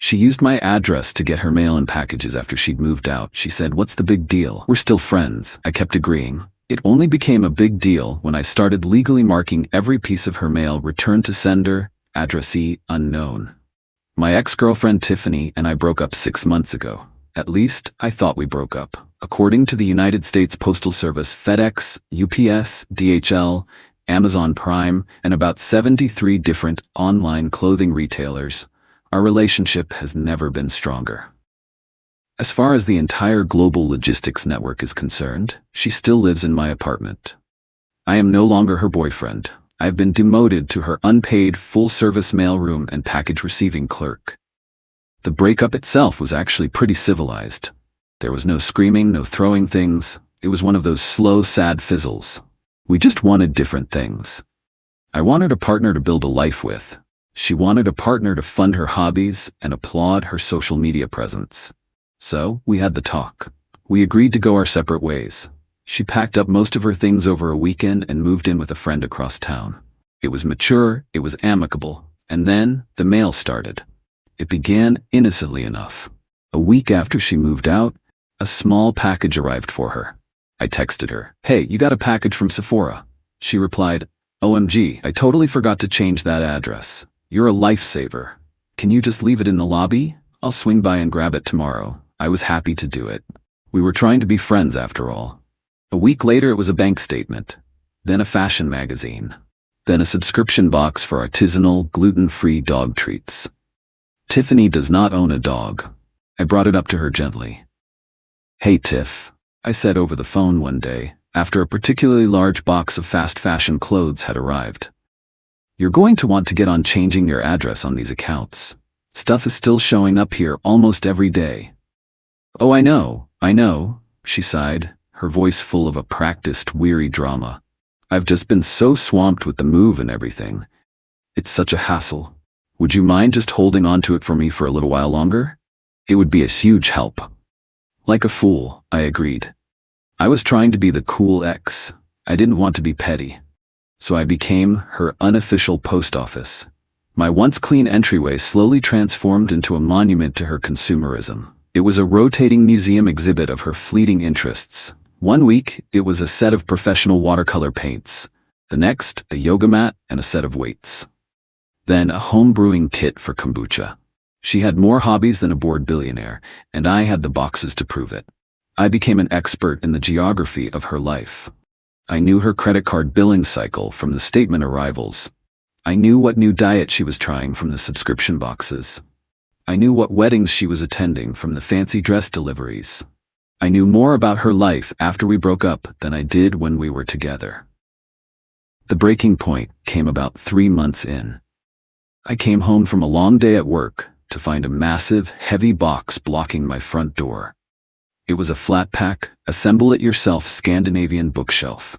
She used my address to get her mail and packages after she'd moved out. She said, "What's the big deal? We're still friends." I kept agreeing. It only became a big deal when I started legally marking every piece of her mail returned to sender, addressee, unknown. My ex-girlfriend Tiffany and I broke up 6 months ago. At least, I thought we broke up. According to the United States Postal Service, FedEx, UPS, DHL, Amazon Prime, and about 73 different online clothing retailers, our relationship has never been stronger. As far as the entire global logistics network is concerned, she still lives in my apartment. I am no longer her boyfriend. I have been demoted to her unpaid full-service mailroom and package receiving clerk. The breakup itself was actually pretty civilized. There was no screaming, no throwing things. It was one of those slow, sad fizzles. We just wanted different things. I wanted a partner to build a life with. She wanted a partner to fund her hobbies and applaud her social media presence. So, we had the talk. We agreed to go our separate ways. She packed up most of her things over a weekend and moved in with a friend across town. It was mature, it was amicable, and then the mail started. It began innocently enough. A week after she moved out, a small package arrived for her. I texted her, "Hey, you got a package from Sephora." She replied, "OMG, I totally forgot to change that address. You're a lifesaver. Can you just leave it in the lobby? I'll swing by and grab it tomorrow." I was happy to do it. We were trying to be friends after all. A week later it was a bank statement, then a fashion magazine, then a subscription box for artisanal, gluten-free dog treats. Tiffany does not own a dog. I brought it up to her gently. "Hey Tiff," I said over the phone one day, after a particularly large box of fast fashion clothes had arrived. "You're going to want to get on changing your address on these accounts. Stuff is still showing up here almost every day." "Oh, I know," she sighed, her voice full of a practiced, weary drama. "I've just been so swamped with the move and everything. It's such a hassle. Would you mind just holding on to it for me for a little while longer? It would be a huge help." Like a fool, I agreed. I was trying to be the cool ex. I didn't want to be petty. So I became her unofficial post office. My once clean entryway slowly transformed into a monument to her consumerism. It was a rotating museum exhibit of her fleeting interests. One week, it was a set of professional watercolor paints. The next, a yoga mat and a set of weights. Then a home brewing kit for kombucha. She had more hobbies than a bored billionaire, and I had the boxes to prove it. I became an expert in the geography of her life. I knew her credit card billing cycle from the statement arrivals. I knew what new diet she was trying from the subscription boxes. I knew what weddings she was attending from the fancy dress deliveries. I knew more about her life after we broke up than I did when we were together. The breaking point came about 3 months in. I came home from a long day at work to find a massive, heavy box blocking my front door. It was a flat-pack, assemble-it-yourself Scandinavian bookshelf.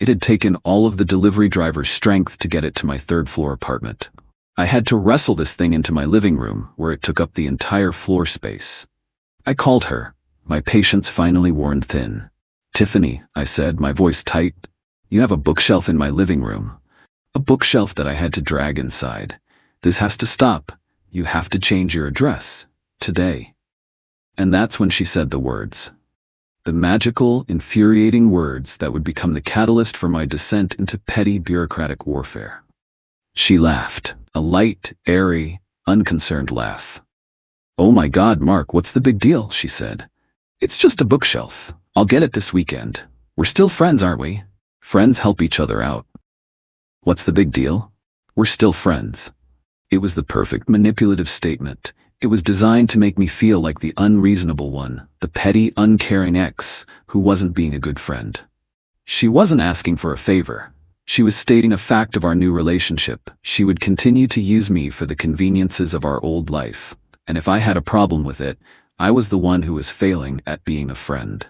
It had taken all of the delivery driver's strength to get it to my third-floor apartment. I had to wrestle this thing into my living room, where it took up the entire floor space. I called her, my patience finally worn thin. "Tiffany," I said, my voice tight, "you have a bookshelf in my living room. A bookshelf that I had to drag inside. This has to stop. You have to change your address. Today." And that's when she said the words. The magical, infuriating words that would become the catalyst for my descent into petty bureaucratic warfare. She laughed, a light, airy, unconcerned laugh. "Oh my God, Mark, what's the big deal?" she said. "It's just a bookshelf. I'll get it this weekend. We're still friends, aren't we? Friends help each other out." "What's the big deal? We're still friends." It was the perfect manipulative statement. It was designed to make me feel like the unreasonable one, the petty, uncaring ex who wasn't being a good friend. She wasn't asking for a favor. She was stating a fact of our new relationship. She would continue to use me for the conveniences of our old life, and if I had a problem with it, I was the one who was failing at being a friend.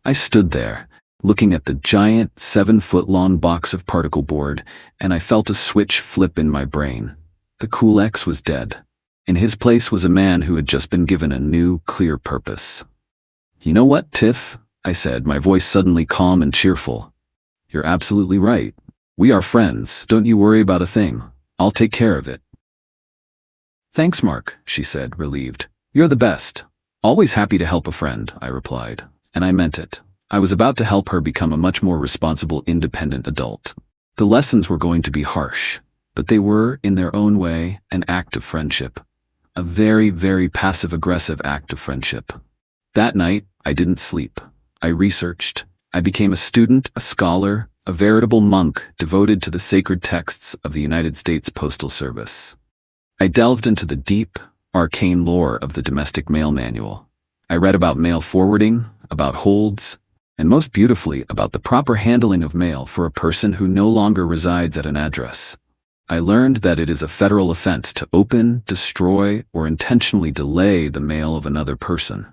I stood there, looking at the giant 7-foot-long box of particle board, and I felt a switch flip in my brain. The cool ex was dead. In his place was a man who had just been given a new, clear purpose. "You know what, Tiff?" I said, my voice suddenly calm and cheerful. "You're absolutely right. We are friends. Don't you worry about a thing. I'll take care of it." "Thanks, Mark," she said, relieved. "You're the best." "Always happy to help a friend," I replied. And I meant it. I was about to help her become a much more responsible, independent adult. The lessons were going to be harsh, but they were, in their own way, an act of friendship. A very, very passive-aggressive act of friendship. That night, I didn't sleep. I researched. I became a student, a scholar, a veritable monk devoted to the sacred texts of the United States Postal Service. I delved into the deep, arcane lore of the domestic mail manual. I read about mail forwarding, about holds, and most beautifully about the proper handling of mail for a person who no longer resides at an address. I learned that it is a federal offense to open, destroy, or intentionally delay the mail of another person.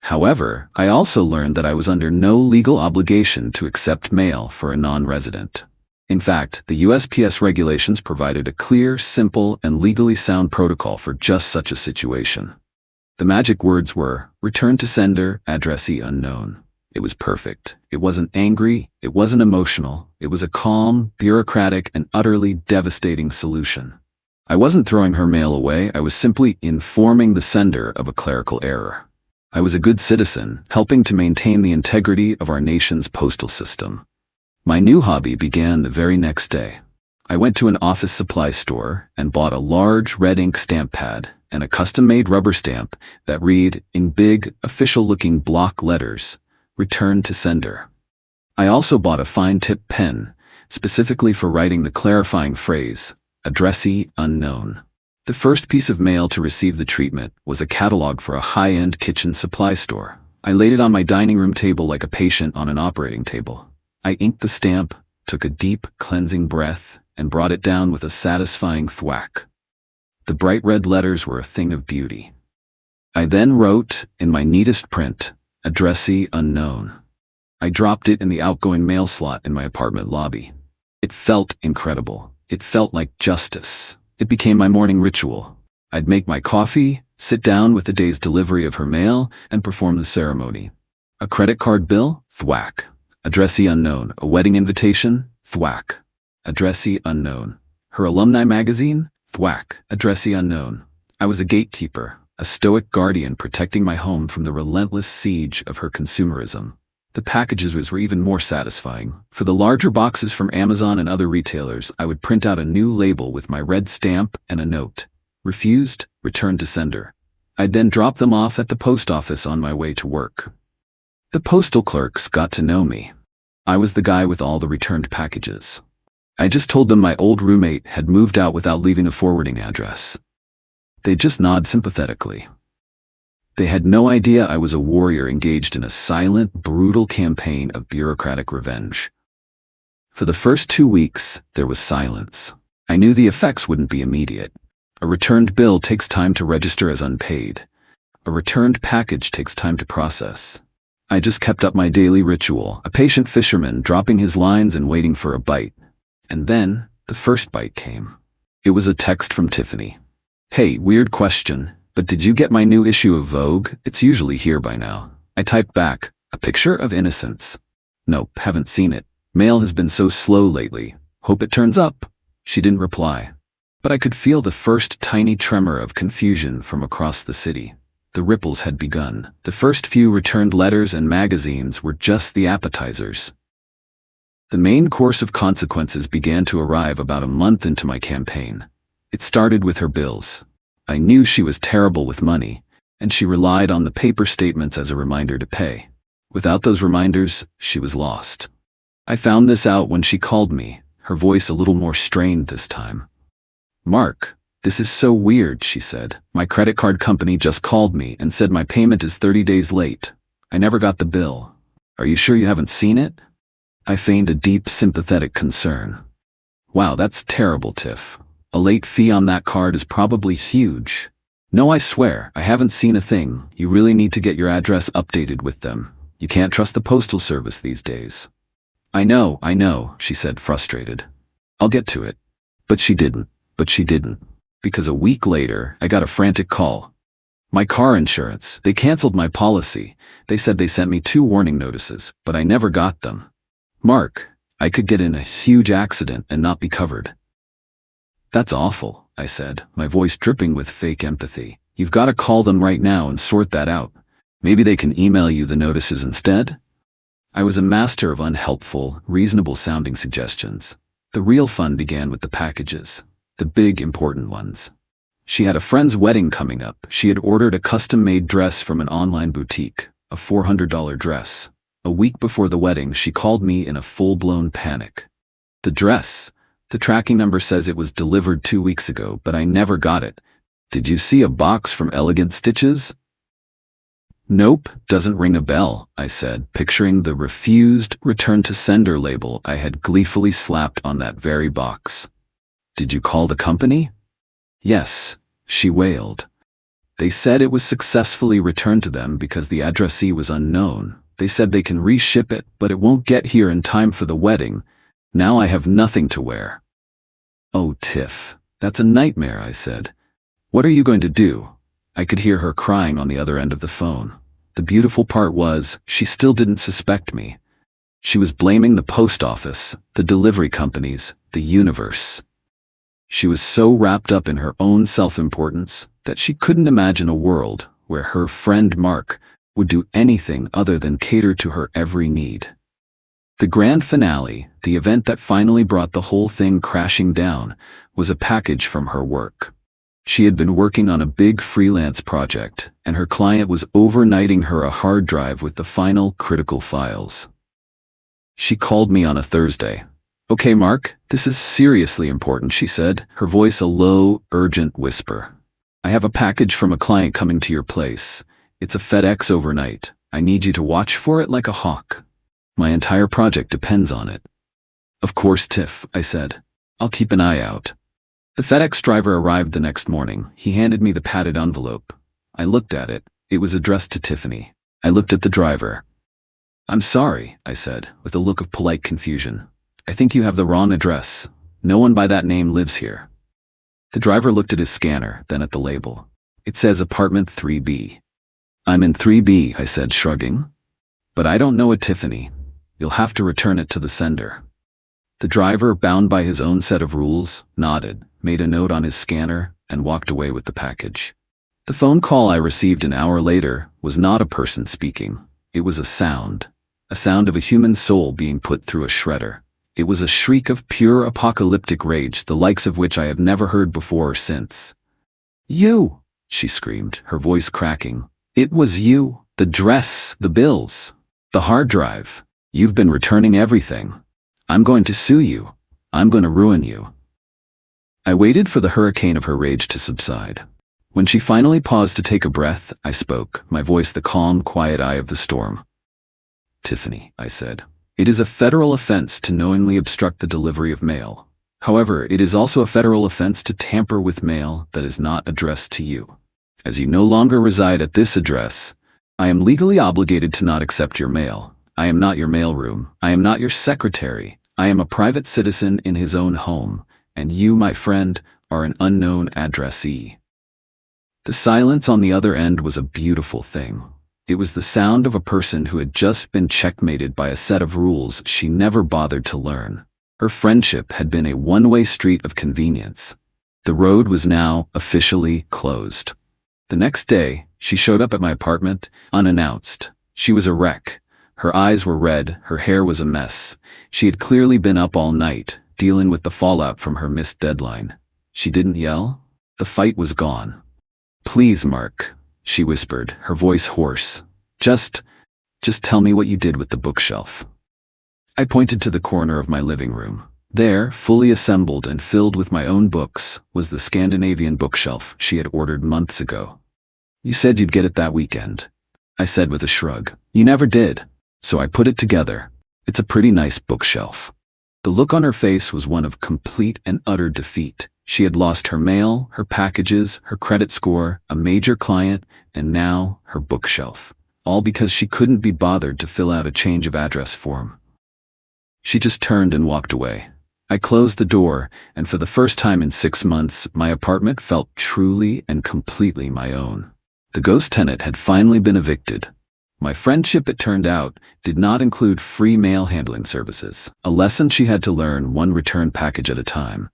However, I also learned that I was under no legal obligation to accept mail for a non-resident. In fact, the USPS regulations provided a clear, simple, and legally sound protocol for just such a situation. The magic words were, "Return to sender, addressee unknown." It was perfect. It wasn't angry, it wasn't emotional, it was a calm, bureaucratic, and utterly devastating solution. I wasn't throwing her mail away, I was simply informing the sender of a clerical error. I was a good citizen, helping to maintain the integrity of our nation's postal system. My new hobby began the very next day. I went to an office supply store and bought a large red ink stamp pad and a custom-made rubber stamp that read, in big, official-looking block letters, "Return to sender." I also bought a fine-tip pen, specifically for writing the clarifying phrase, "Addressee unknown." The first piece of mail to receive the treatment was a catalog for a high-end kitchen supply store. I laid it on my dining room table like a patient on an operating table. I inked the stamp, took a deep, cleansing breath, and brought it down with a satisfying thwack. The bright red letters were a thing of beauty. I then wrote, in my neatest print, "Addressee unknown." I dropped it in the outgoing mail slot in my apartment lobby. It felt incredible. It felt like justice. It became my morning ritual. I'd make my coffee, sit down with the day's delivery of her mail, and perform the ceremony. A credit card bill? Thwack. Addressee unknown. A wedding invitation? Thwack. Addressee unknown. Her alumni magazine? Thwack. Addressee unknown. I was a gatekeeper, a stoic guardian protecting my home from the relentless siege of her consumerism. The packages were even more satisfying. For the larger boxes from Amazon and other retailers, I would print out a new label with my red stamp and a note. Refused, return to sender. I'd then drop them off at the post office on my way to work. The postal clerks got to know me. I was the guy with all the returned packages. I just told them my old roommate had moved out without leaving a forwarding address. They'd just nod sympathetically. They had no idea I was a warrior engaged in a silent, brutal campaign of bureaucratic revenge. For the first 2 weeks, there was silence. I knew the effects wouldn't be immediate. A returned bill takes time to register as unpaid. A returned package takes time to process. I just kept up my daily ritual, a patient fisherman dropping his lines and waiting for a bite. And then, the first bite came. It was a text from Tiffany. "Hey, weird question, but did you get my new issue of Vogue? It's usually here by now." I typed back, "A picture of innocence." "Nope, haven't seen it. Mail has been so slow lately. Hope it turns up." She didn't reply. But I could feel the first tiny tremor of confusion from across the city. The ripples had begun. The first few returned letters and magazines were just the appetizers. The main course of consequences began to arrive about a month into my campaign. It started with her bills. I knew she was terrible with money, and she relied on the paper statements as a reminder to pay. Without those reminders, she was lost. I found this out when she called me, her voice a little more strained this time. "Mark, this is so weird," she said. "My credit card company just called me and said my payment is 30 days late. I never got the bill. Are you sure you haven't seen it?" I feigned a deep, sympathetic concern. "Wow, that's terrible, Tiff. A late fee on that card is probably huge." "No, I swear, I haven't seen a thing. You really need to get your address updated with them. You can't trust the postal service these days." I know, she said, frustrated. "I'll get to it." But she didn't. Because a week later, I got a frantic call. My car insurance, they canceled my policy. They said they sent me 2 warning notices, but I never got them. "Mark, I could get in a huge accident and not be covered." "That's awful. I said, my voice dripping with fake empathy. You've got to call them right now and sort that out. Maybe they can email you the notices instead? I was a master of unhelpful, reasonable-sounding suggestions. The real fun began with the packages, the big, important ones. She had a friend's wedding coming up. She had ordered a custom-made dress from an online boutique, a $400 dress. A week before the wedding, she called me in a full-blown panic. The dress. The tracking number says it was delivered 2 weeks ago, but I never got it. Did you see a box from Elegant Stitches? Nope, doesn't ring a bell, I said, picturing the refused return to sender label I had gleefully slapped on that very box. Did you call the company? Yes, she wailed. They said it was successfully returned to them because the addressee was unknown. They said they can reship it, but it won't get here in time for the wedding. Now I have nothing to wear. Oh, Tiff, that's a nightmare, I said. What are you going to do? I could hear her crying on the other end of the phone. The beautiful part was, she still didn't suspect me. She was blaming the post office, the delivery companies, the universe. She was so wrapped up in her own self-importance that she couldn't imagine a world where her friend Mark would do anything other than cater to her every need. The grand finale, the event that finally brought the whole thing crashing down, was a package from her work. She had been working on a big freelance project, and her client was overnighting her a hard drive with the final critical files. She called me on a Thursday. Okay, Mark, this is seriously important, she said, her voice a low, urgent whisper. I have a package from a client coming to your place. It's a FedEx overnight. I need you to watch for it like a hawk. My entire project depends on it. Of course, Tiff, I said. I'll keep an eye out. The FedEx driver arrived the next morning. He handed me the padded envelope. I looked at it. It was addressed to Tiffany. I looked at the driver. I'm sorry, I said, with a look of polite confusion. I think you have the wrong address. No one by that name lives here. The driver looked at his scanner, then at the label. It says apartment 3B. I'm in 3B, I said, shrugging. But I don't know a Tiffany. You'll have to return it to the sender. The driver, bound by his own set of rules, nodded, made a note on his scanner, and walked away with the package. The phone call I received an hour later was not a person speaking. It was a sound of a human soul being put through a shredder. It was a shriek of pure apocalyptic rage, the likes of which I have never heard before or since. You, she screamed, her voice cracking. It was you. The dress, the bills, the hard drive. You've been returning everything. I'm going to sue you. I'm going to ruin you. I waited for the hurricane of her rage to subside. When she finally paused to take a breath, I spoke, my voice the calm, quiet eye of the storm. Tiffany, I said, it is a federal offense to knowingly obstruct the delivery of mail. However, it is also a federal offense to tamper with mail that is not addressed to you. As you no longer reside at this address, I am legally obligated to not accept your mail. I am not your mailroom. I am not your secretary. I am a private citizen in his own home, and you, my friend, are an unknown addressee. The silence on the other end was a beautiful thing. It was the sound of a person who had just been checkmated by a set of rules she never bothered to learn. Her friendship had been a one-way street of convenience. The road was now officially closed. The next day, she showed up at my apartment, unannounced. She was a wreck. Her eyes were red, her hair was a mess. She had clearly been up all night, dealing with the fallout from her missed deadline. She didn't yell. The fight was gone. Please, Mark, she whispered, her voice hoarse. Just tell me what you did with the bookshelf. I pointed to the corner of my living room. There, fully assembled and filled with my own books, was the Scandinavian bookshelf she had ordered months ago. You said you'd get it that weekend, I said with a shrug. You never did. So I put it together. It's a pretty nice bookshelf. The look on her face was one of complete and utter defeat. She had lost her mail, her packages, her credit score, a major client, and now her bookshelf. All because she couldn't be bothered to fill out a change of address form. She just turned and walked away. I closed the door, and for the first time in 6 months, my apartment felt truly and completely my own. The ghost tenant had finally been evicted. My friendship, it turned out, did not include free mail handling services, a lesson she had to learn one return package at a time.